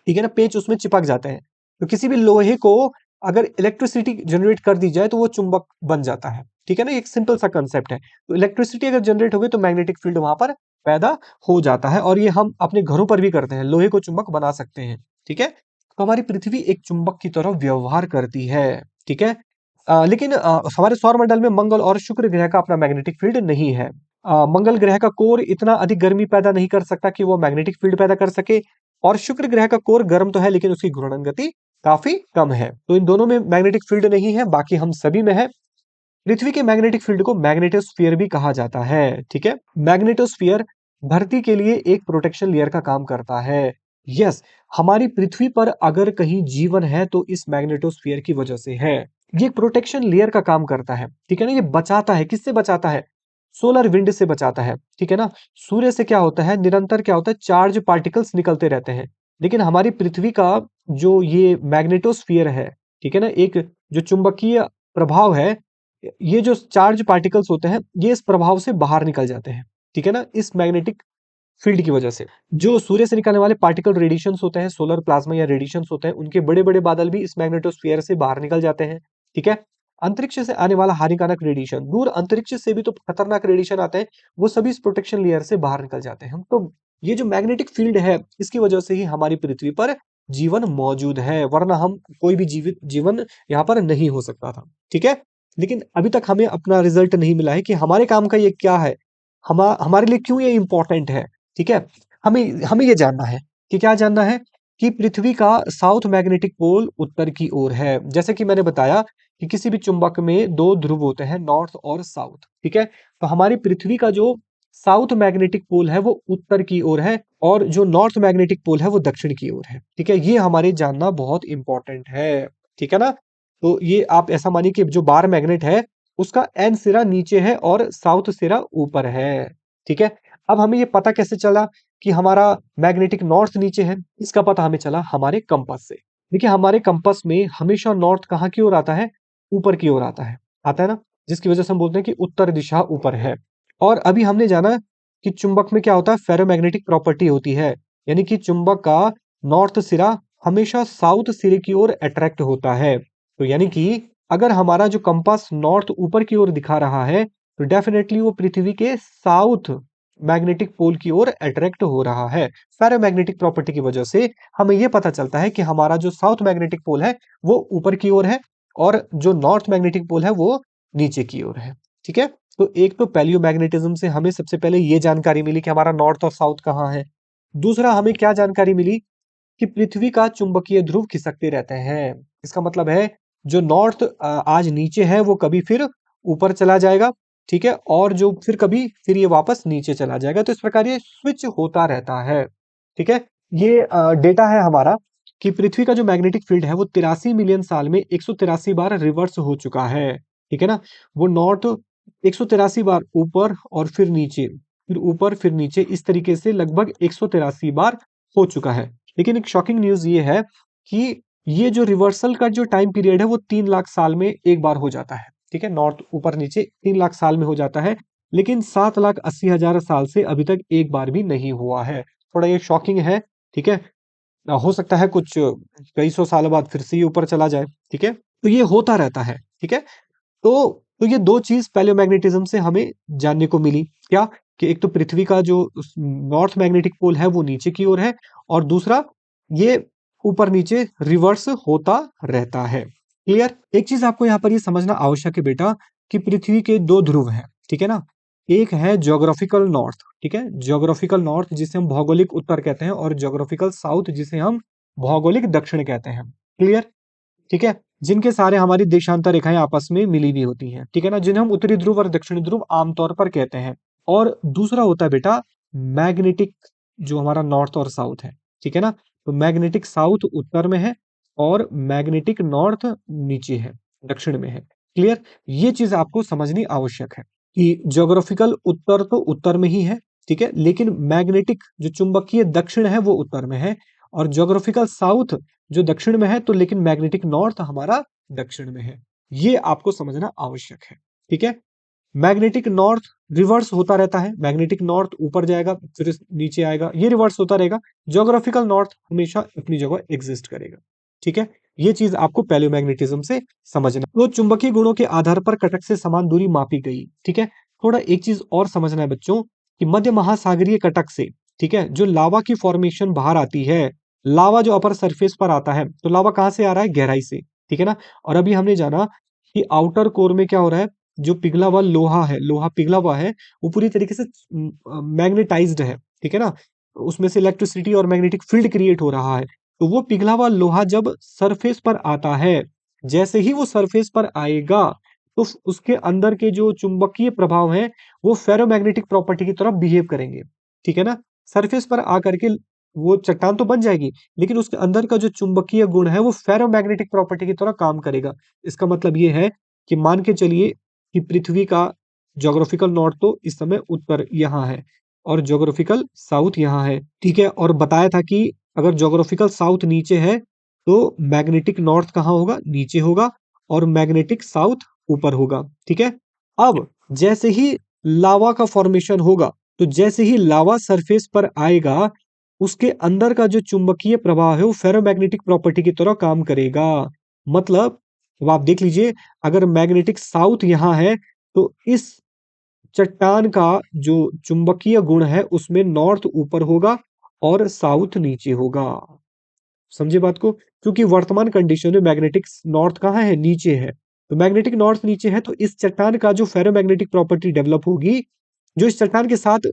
ठीक है ना? पेंच उसमें चिपक जाते हैं। तो किसी भी लोहे को अगर इलेक्ट्रिसिटी जनरेट कर दी जाए तो वो चुंबक बन जाता है, ठीक है ना? एक सिंपल सा कांसेप्ट है। तो इलेक्ट्रिसिटी अगर जनरेट हो गई तो मैग्नेटिक फील्ड वहां पर पैदा हो जाता है और ये हम अपने घरों पर भी करते हैं, लोहे को चुंबक बना सकते हैं, ठीक है? तो हमारी पृथ्वी एक चुंबक की तरह व्यवहार करती है, ठीक है? लेकिन हमारे सौरमंडल में मंगल और शुक्र ग्रह का अपना मैग्नेटिक फील्ड नहीं है। मंगल ग्रह का कोर इतना अधिक गर्मी पैदा नहीं कर सकता कि वो मैग्नेटिक फील्ड पैदा कर सके और शुक्र ग्रह का कोर गर्म तो है लेकिन उसकी घूर्णन गति काफी कम है। तो इन दोनों में मैग्नेटिक फील्ड नहीं है, बाकी हम सभी में है। पृथ्वी के मैग्नेटिक फील्ड को मैग्नेटोस्फीयर भी कहा जाता है, ठीक है? मैग्नेटोस्फीयर धरती के लिए एक प्रोटेक्शन लेयर का काम करता है। यस, हमारी पृथ्वी पर अगर कहीं जीवन है तो इस मैग्नेटोस्फीयर की वजह से है। ये एक प्रोटेक्शन लेयर का काम करता है, ठीक है ना? ये बचाता है, किससे बचाता है? सोलर विंड से बचाता है, ठीक है ना? सूर्य से क्या होता है, निरंतर क्या होता है, चार्ज पार्टिकल्स निकलते रहते हैं। लेकिन हमारी पृथ्वी का जो ये मैग्नेटोस्फीयर है, ठीक है ना? एक जो चुंबकीय प्रभाव है, ये जो चार्ज पार्टिकल्स होते हैं, ये इस प्रभाव से बाहर निकल जाते हैं, ठीक है ना? इस मैग्नेटिक फील्ड की वजह से। जो सूर्य से निकलने वाले पार्टिकल रेडिएशंस होते हैं, सोलर प्लाज्मा या रेडिएशंस होते हैं, उनके बड़े-बड़े बादल भी इस मैग्नेटोस्फीयर से बाहर निकल जाते हैं, ठीक है? अंतरिक्ष से आने वाला हानिकारक रेडिएशन, दूर अंतरिक्ष से भी तो खतरनाक रेडिएशन आते हैं, वो सभी इस प्रोटेक्शन लेयर से बाहर निकल जाते हैं। तो ये जो मैग्नेटिक फील्ड है, इसकी वजह से ही हमारी पृथ्वी पर जीवन मौजूद है, वरना हम कोई भी जीवन यहाँ पर नहीं हो सकता था, ठीक है? लेकिन अभी तक हमें अपना रिजल्ट नहीं मिला है कि हमारे काम का ये क्या है, हमारे लिए क्यों ये इम्पोर्टेंट है, ठीक है? हमें हमें ये जानना है कि क्या जानना है कि पृथ्वी का साउथ मैग्नेटिक पोल उत्तर की ओर है। जैसे कि मैंने बताया कि किसी भी चुंबक में 2 ध्रुव होते हैं, नॉर्थ और साउथ, ठीक है? तो हमारी पृथ्वी का जो साउथ मैग्नेटिक पोल है वो उत्तर की ओर है और जो नॉर्थ मैग्नेटिक पोल है वो दक्षिण की ओर है, ठीक है? ये हमारे जानना बहुत इम्पोर्टेंट है, ठीक है ना? तो ये आप ऐसा मानिए कि जो बार मैग्नेट है, उसका एन सिरा नीचे है और साउथ सिरा ऊपर है, ठीक है? अब हमें ये पता कैसे चला कि हमारा मैग्नेटिक नॉर्थ नीचे है? इसका पता हमें चला हमारे कंपास से। देखिए हमारे कंपास में हमेशा नॉर्थ कहाँ की ओर आता है? ऊपर की ओर आता है ना? जिसकी वजह से हम बोलते हैं कि उत्तर दिशा ऊपर है। और अभी हमने जाना कि चुंबक में क्या होता है, फेरोमैग्नेटिक प्रॉपर्टी होती है, यानी कि चुंबक का नॉर्थ सिरा हमेशा साउथ सिरे की ओर अट्रैक्ट होता है। तो यानी कि अगर हमारा जो कंपास नॉर्थ ऊपर की ओर दिखा रहा है, तो डेफिनेटली वो पृथ्वी के साउथ मैग्नेटिक पोल की ओर अट्रैक्ट हो रहा है। फेरोमैग्नेटिक प्रॉपर्टी की वजह से हमें यह पता चलता है कि हमारा जो साउथ मैग्नेटिक पोल है वो ऊपर की ओर है और जो नॉर्थ मैग्नेटिक पोल है वो नीचे की ओर है। ठीक है, तो एक तो पैलियोमैग्नेटिज्म से हमें सबसे पहले ये जानकारी मिली कि हमारा नॉर्थ और साउथ कहाँ है। दूसरा हमें क्या जानकारी मिली कि पृथ्वी का चुंबकीय ध्रुव खिसकते रहते हैं। इसका मतलब है जो नॉर्थ आज नीचे है वो कभी फिर ऊपर चला जाएगा, ठीक है, और जो फिर ये वापस नीचे चला जाएगा। तो इस प्रकार ये स्विच होता रहता है। ठीक है, ये डेटा है हमारा कि पृथ्वी का जो मैग्नेटिक फील्ड है वो 83 मिलियन साल में 183 बार रिवर्स हो चुका है। ठीक है ना, वो नॉर्थ 183 बार ऊपर और फिर नीचे, फिर ऊपर फिर नीचे, इस तरीके से लगभग 183 बार हो चुका है। लेकिन एक शॉकिंग न्यूज ये है कि ये जो रिवर्सल का जो टाइम पीरियड है वो 3 लाख साल में एक बार हो जाता है। ठीक है, नॉर्थ ऊपर नीचे 3 लाख साल में हो जाता है, लेकिन 7,80,000 साल से अभी तक एक बार भी नहीं हुआ है। थोड़ा ये शॉकिंग है। ठीक है, हो सकता है कुछ कई सौ साल बाद फिर से ये ऊपर चला जाए। ठीक है, तो ये होता रहता है। ठीक है, तो ये दो चीज पैलियोमैग्नेटिज्म से हमें जानने को मिली। क्या कि एक तो पृथ्वी का जो नॉर्थ मैग्नेटिक पोल है वो नीचे की ओर है, और दूसरा ये ऊपर नीचे रिवर्स होता रहता है। क्लियर? एक चीज आपको यहाँ पर ये समझना आवश्यक है बेटा कि पृथ्वी के दो ध्रुव हैं। ठीक है ना, एक है ज्योग्राफिकल नॉर्थ, ठीक है, ज्योग्राफिकल नॉर्थ जिसे हम भौगोलिक उत्तर कहते हैं, और ज्योग्राफिकल साउथ जिसे हम भौगोलिक दक्षिण कहते हैं। क्लियर? ठीक है, जिनके सारे हमारी देशांतर रेखाएं आपस में मिली हुई होती हैं। ठीक है ना, जिन्हें हम उत्तरी ध्रुव और दक्षिणी ध्रुव आमतौर पर कहते हैं। और दूसरा होता है बेटा मैग्नेटिक, जो हमारा नॉर्थ और साउथ है। ठीक है ना, तो मैग्नेटिक साउथ उत्तर में है और मैग्नेटिक नॉर्थ नीचे है, दक्षिण में है। क्लियर? ये चीज आपको समझनी आवश्यक है कि ज्योग्राफिकल उत्तर तो उत्तर में ही है, ठीक है, लेकिन मैग्नेटिक जो चुंबकीय दक्षिण है वो उत्तर में है, और ज्योग्राफिकल साउथ जो दक्षिण में है, तो लेकिन मैग्नेटिक नॉर्थ हमारा दक्षिण में है। ये आपको समझना आवश्यक है। ठीक है, मैग्नेटिक नॉर्थ रिवर्स होता रहता है। मैग्नेटिक नॉर्थ ऊपर जाएगा फिर नीचे आएगा, ये रिवर्स होता रहेगा। ज्योग्राफिकल नॉर्थ हमेशा अपनी जगह एग्जिस्ट करेगा। ठीक है, ये चीज आपको पैलियोमैग्नेटिज्म से समझना। तो चुंबकीय गुणों के आधार पर कटक से समान दूरी मापी गई। ठीक है, थोड़ा एक चीज और समझना है बच्चों कि मध्य महासागरीय कटक से, ठीक है, जो लावा की फॉर्मेशन बाहर आती है, लावा जो अपर सरफेस पर आता है, तो लावा कहां से आ रहा है? गहराई से। ठीक है ना, और अभी हमने जाना कि आउटर कोर में क्या हो रहा है, जो पिघला हुआ लोहा है, लोहा पिघला हुआ है, वो पूरी तरीके से मैग्नेटाइज्ड है। ठीक है ना, उसमें से इलेक्ट्रिसिटी और मैग्नेटिक फील्ड क्रिएट हो रहा है। तो वो पिघला हुआ लोहा जब सरफेस पर आता है, जैसे ही वो सरफेस पर आएगा, तो उसके अंदर के जो चुंबकीय प्रभाव है वो फेरोमैग्नेटिक प्रॉपर्टी की तरह बिहेव करेंगे। ठीक है ना, सरफेस पर आकर के वो चट्टान तो बन जाएगी, लेकिन उसके अंदर का जो चुंबकीय गुण है वो फेरोमैग्नेटिक प्रॉपर्टी की तरह काम करेगा। इसका मतलब ये है कि मान के चलिए कि पृथ्वी का ज्योग्राफिकल नॉर्थ तो इस समय उत्तर यहाँ है और ज्योग्राफिकल साउथ यहाँ है। ठीक है, और बताया था कि अगर ज्योग्राफिकल साउथ नीचे है तो मैग्नेटिक नॉर्थ कहाँ होगा? नीचे होगा, और मैग्नेटिक साउथ ऊपर होगा। ठीक है, अब जैसे ही लावा का फॉर्मेशन होगा, तो जैसे ही लावा सरफेस पर आएगा, उसके अंदर का जो चुंबकीय प्रवाह है वो फेरोमैग्नेटिक प्रॉपर्टी की तरह काम करेगा। मतलब अब आप देख लीजिए, अगर मैग्नेटिक साउथ यहाँ है तो इस चट्टान का जो चुंबकीय गुण है उसमें नॉर्थ ऊपर होगा और साउथ नीचे होगा। समझे बात को? क्योंकि वर्तमान कंडीशन में मैग्नेटिक नॉर्थ कहाँ है? नीचे है। तो मैग्नेटिक नॉर्थ नीचे है, तो इस चट्टान का जो फेरोमैग्नेटिक प्रॉपर्टी डेवलप होगी, जो इस चट्टान के साथ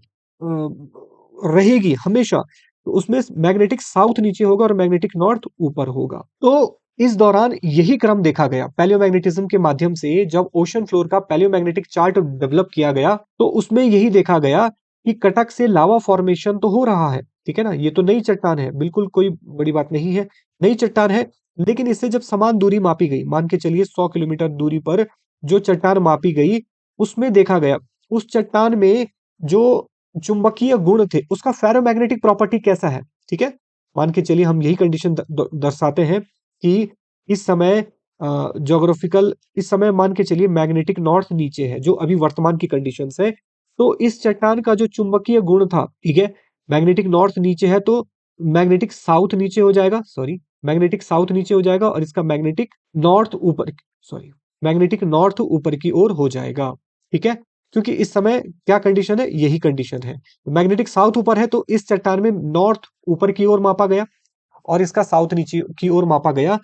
रहेगी हमेशा, तो उसमें मैग्नेटिक साउथ नीचे होगा और मैग्नेटिक नॉर्थ ऊपर होगा। तो इस दौरान यही क्रम देखा गया पैलियोमैग्नेटिज्म के माध्यम से। जब ओशन फ्लोर का पैलियोमैग्नेटिक चार्ट डेवलप किया गया तो उसमें यही देखा गया कि कटक से लावा फॉर्मेशन तो हो रहा है। ठीक है ना, ये तो नई चट्टान है, बिल्कुल कोई बड़ी बात नहीं है, नई चट्टान है। लेकिन इससे जब समान दूरी मापी गई, मान के चलिए 100 किलोमीटर दूरी पर जो चट्टान मापी गई, उसमें देखा गया उस चट्टान में जो चुंबकीय गुण थे उसका फेरोमैग्नेटिक प्रॉपर्टी कैसा है। ठीक है, मान के चलिए हम यही कंडीशन दर्शाते हैं कि इस समय ज्योग्राफिकल, इस समय मान के चलिए मैग्नेटिक नॉर्थ नीचे है, जो अभी वर्तमान की कंडीशन है। तो इस चट्टान का जो चुंबकीय गुण था, ठीक है, मैग्नेटिक नॉर्थ नीचे है तो मैग्नेटिक साउथ नीचे हो जाएगा, सॉरी, मैग्नेटिक साउथ नीचे हो जाएगा, और इसका मैग्नेटिक नॉर्थ ऊपर, सॉरी, मैग्नेटिक नॉर्थ ऊपर की ओर हो जाएगा। ठीक है, क्योंकि इस समय क्या कंडीशन है, यही कंडीशन है। मैग्नेटिक साउथ ऊपर है तो इस चट्टान में नॉर्थ ऊपर की ओर मापा गया और इसका साउथ नीचे की ओर मापा गया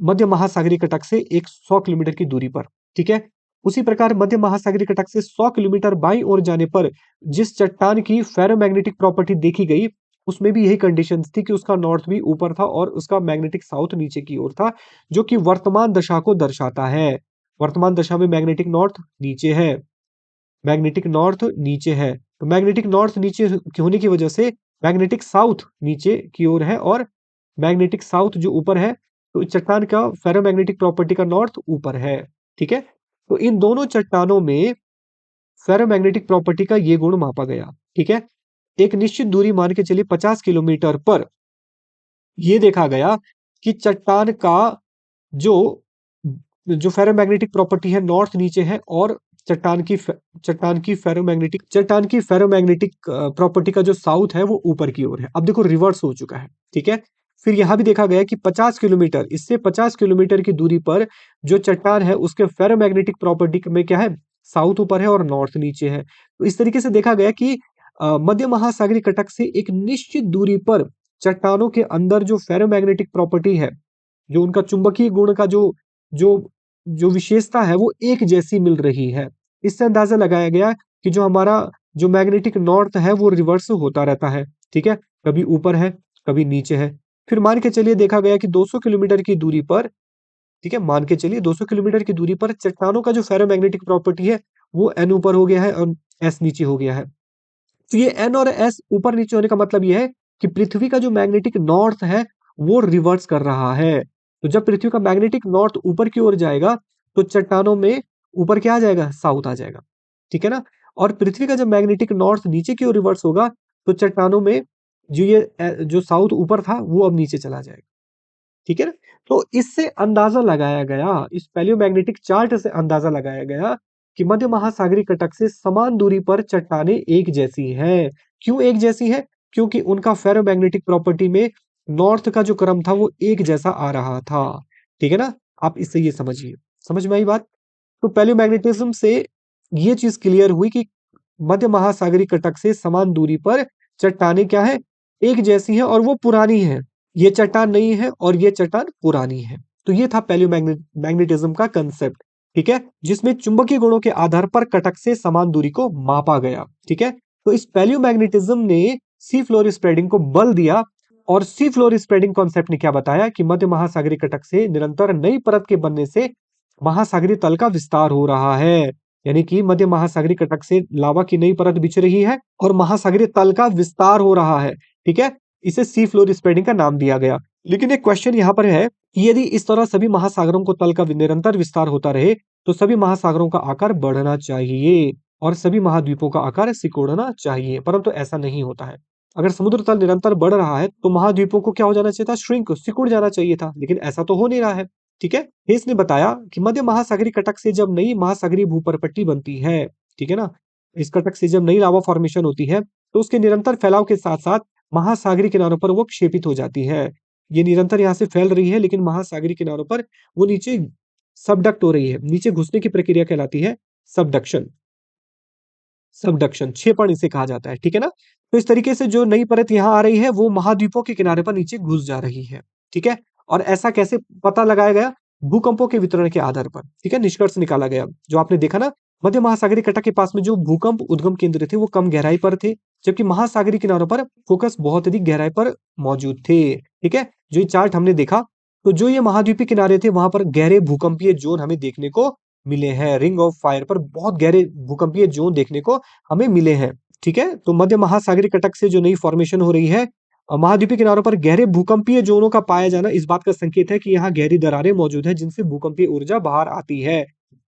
मध्य महासागरीय कटक से एक 100 किलोमीटर की दूरी पर। ठीक है, उसी प्रकार मध्य महासागरीय कटक से 100 किलोमीटर बाईं ओर जाने पर जिस चट्टान की फेरोमैग्नेटिक प्रॉपर्टी देखी गई उसमें भी यही कंडीशंस थी कि उसका नॉर्थ भी ऊपर था और उसका मैग्नेटिक साउथ नीचे की ओर था, जो कि वर्तमान दशा को दर्शाता है। वर्तमान दशा में मैग्नेटिक नॉर्थ नीचे है, मैग्नेटिक नॉर्थ नीचे है, तो मैग्नेटिक नॉर्थ नीचे होने की वजह से मैग्नेटिक साउथ नीचे की ओर है और मैग्नेटिक साउथ जो ऊपर है, तो इस चट्टान का फेरोमैग्नेटिक प्रॉपर्टी का नॉर्थ ऊपर है। ठीक है, तो इन दोनों चट्टानों में फेरोमैग्नेटिक प्रॉपर्टी का ये गुण मापा गया। ठीक है, एक निश्चित दूरी मान के चलिए 50 किलोमीटर पर यह देखा गया कि चट्टान का जो जो फेरोमैग्नेटिक प्रॉपर्टी है नॉर्थ नीचे है और चट्टान की फेरोमैग्नेटिक प्रॉपर्टी का जो साउथ है वो ऊपर की ओर है। अब देखो रिवर्स हो चुका है। ठीक है, फिर यहां भी देखा गया कि 50 किलोमीटर इससे 50 किलोमीटर की दूरी पर जो चट्टान है उसके फेरोमैग्नेटिक प्रॉपर्टी में क्या है, साउथ ऊपर है और नॉर्थ नीचे है। तो इस तरीके से देखा गया कि मध्य महासागरीय कटक से एक निश्चित दूरी पर चट्टानों के अंदर जो फेरोमैग्नेटिक प्रॉपर्टी है, जो उनका चुंबकीय गुण का जो जो जो विशेषता है वो एक जैसी मिल रही है। इससे अंदाजा लगाया गया कि जो हमारा जो मैग्नेटिक नॉर्थ है वो रिवर्स होता रहता है। ठीक है, कभी ऊपर है कभी नीचे है। फिर मान के चलिए देखा गया कि 200 किलोमीटर की दूरी पर, ठीक है, मान के चलिए 200 किलोमीटर की दूरी पर चट्टानों का जो फेरोमैग्नेटिक प्रॉपर्टी है वो एन ऊपर हो गया है और एस नीचे हो गया है। तो ये एन और एस ऊपर नीचे होने का मतलब ये है कि पृथ्वी का जो मैग्नेटिक नॉर्थ है वो रिवर्स कर रहा है। तो जब पृथ्वी का मैग्नेटिक नॉर्थ ऊपर की ओर जाएगा तो चट्टानों में ऊपर क्या आ जाएगा, साउथ आ जाएगा। ठीक है ना, और पृथ्वी का जब मैग्नेटिक नॉर्थ नीचे की ओर रिवर्स होगा तो चट्टानों में जो साउथ ऊपर था वो अब नीचे चला जाएगा। ठीक है ना, तो इससे अंदाजा लगाया गया, इस पैलियोमैग्नेटिक चार्ट से अंदाजा लगाया गया कि मध्य महासागरीय कटक से समान दूरी पर चट्टानें एक जैसी हैं। क्यों एक जैसी है, क्योंकि उनका फेरोमैग्नेटिक प्रॉपर्टी में नॉर्थ का जो क्रम था वो एक जैसा आ रहा था। ठीक है ना, आप इससे ये समझिए, समझ में आई बात। तो पैलियोमैग्नेटिज्म से ये चीज क्लियर हुई कि मध्य महासागरीय कटक से समान दूरी पर चट्टानें क्या है, एक जैसी हैं और वो पुरानी है। ये चट्टान नई है और ये चट्टान पुरानी है। तो ये था पैलियोमैग्नेटिज्म का कंसेप्ट। ठीक है, जिसमें चुंबकीय गुणों के आधार पर कटक से समान दूरी को मापा गया। ठीक है, तो इस पैलियोमैग्नेटिज्म ने सी फ्लोर स्प्रेडिंग को बल दिया और सी फ्लोर स्प्रेडिंग कॉन्सेप्ट ने क्या बताया कि मध्य महासागरीय कटक से निरंतर नई परत के बनने से महासागरीय तल का विस्तार हो रहा है। यानी कि मध्य महासागरीय कटक से लावा की नई परत बिछ रही है और महासागरीय तल का विस्तार हो रहा है। ठीक है, इसे सी फ्लोर स्प्रेडिंग का नाम दिया गया। लेकिन एक क्वेश्चन यहाँ पर है कि यदि इस तरह सभी महासागरों को तल का निरंतर विस्तार होता रहे तो सभी महासागरों का आकार बढ़ना चाहिए और सभी महाद्वीपों का आकार सिकुड़ना चाहिए, परंतु ऐसा नहीं होता है। अगर समुद्र तल निरंतर बढ़ रहा है तो महाद्वीपों को क्या हो जाना चाहिए था, श्रिंक, सिकुड़ जाना चाहिए था, लेकिन ऐसा तो हो नहीं रहा है। ठीक है, हेस ने बताया कि मध्य महासागरीय कटक से जब नई महासागरीय भूपरपट्टी बनती है, ठीक है ना, इस कटक से जब नई लावा फॉर्मेशन होती है तो उसके निरंतर फैलाव के साथ साथ महासागरीय किनारों पर वो क्षेपित हो जाती है। ये निरंतर यहाँ से फैल रही है लेकिन महासागरीय किनारों पर वो नीचे सबडक्ट हो रही है, नीचे घुसने की प्रक्रिया कहलाती है सबडक्शन। सबडक्शन क्षेपण इसे कहा जाता है। ठीक है ना, तो इस तरीके से जो नई परत यहाँ आ रही है वो महाद्वीपों के किनारे पर नीचे घुस जा रही है। ठीक है, और ऐसा कैसे पता लगाया गया, भूकंपों के वितरण के आधार पर। ठीक है, निष्कर्ष निकाला गया, जो आपने देखा ना, मध्य महासागरीय कटक के पास में जो भूकंप उद्गम केंद्र थे वो कम गहराई पर थे, जबकि महासागरीय किनारों पर फोकस बहुत अधिक गहराई पर मौजूद थे। ठीक है, जो ये चार्ट हमने देखा, तो जो ये महाद्वीपीय किनारे थे वहां पर गहरे भूकंपीय जोन हमें देखने को मिले हैं। रिंग ऑफ फायर पर बहुत गहरे भूकंपीय जोन देखने को हमें मिले हैं। ठीक है, तो मध्य महासागरीय कटक से जो नई फॉर्मेशन हो रही है, महाद्वीपीय किनारों पर गहरे भूकंपीय जोनों का पाया जाना इस बात का संकेत है कि यहाँ गहरी दरारें मौजूद है जिनसे भूकंपीय ऊर्जा बाहर आती है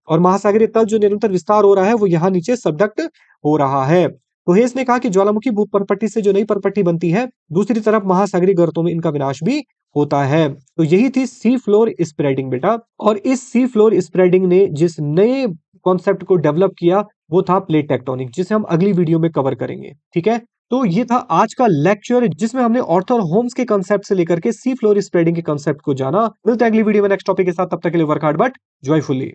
और महासागरीय तल जो निरंतर विस्तार हो रहा है वो यहाँ नीचे सबडक्ट हो रहा है। तो हेस ने कहा कि ज्वालामुखी भूपरपट्टी से जो नई परपट्टी बनती है, दूसरी तरफ महासागरीय गर्तों में इनका विनाश भी होता है। तो यही थी सी फ्लोर स्प्रेडिंग बेटा, और इस सी फ्लोर स्प्रेडिंग ने जिस नए कॉन्सेप्ट को डेवलप किया वो था प्लेट टेक्टोनिक, जिसे हम अगली वीडियो में कवर करेंगे। ठीक है, तो ये था आज का लेक्चर जिसमें हमने ऑर्थर होम्स के कॉन्सेप्ट से लेकर के सी फ्लोर स्प्रेडिंग के कॉन्सेप्ट को जाना। मिलते हैं अगली वीडियो में नेक्स्ट टॉपिक के साथ, तब तक के लिए वर्क हार्ड बट जॉयफुली।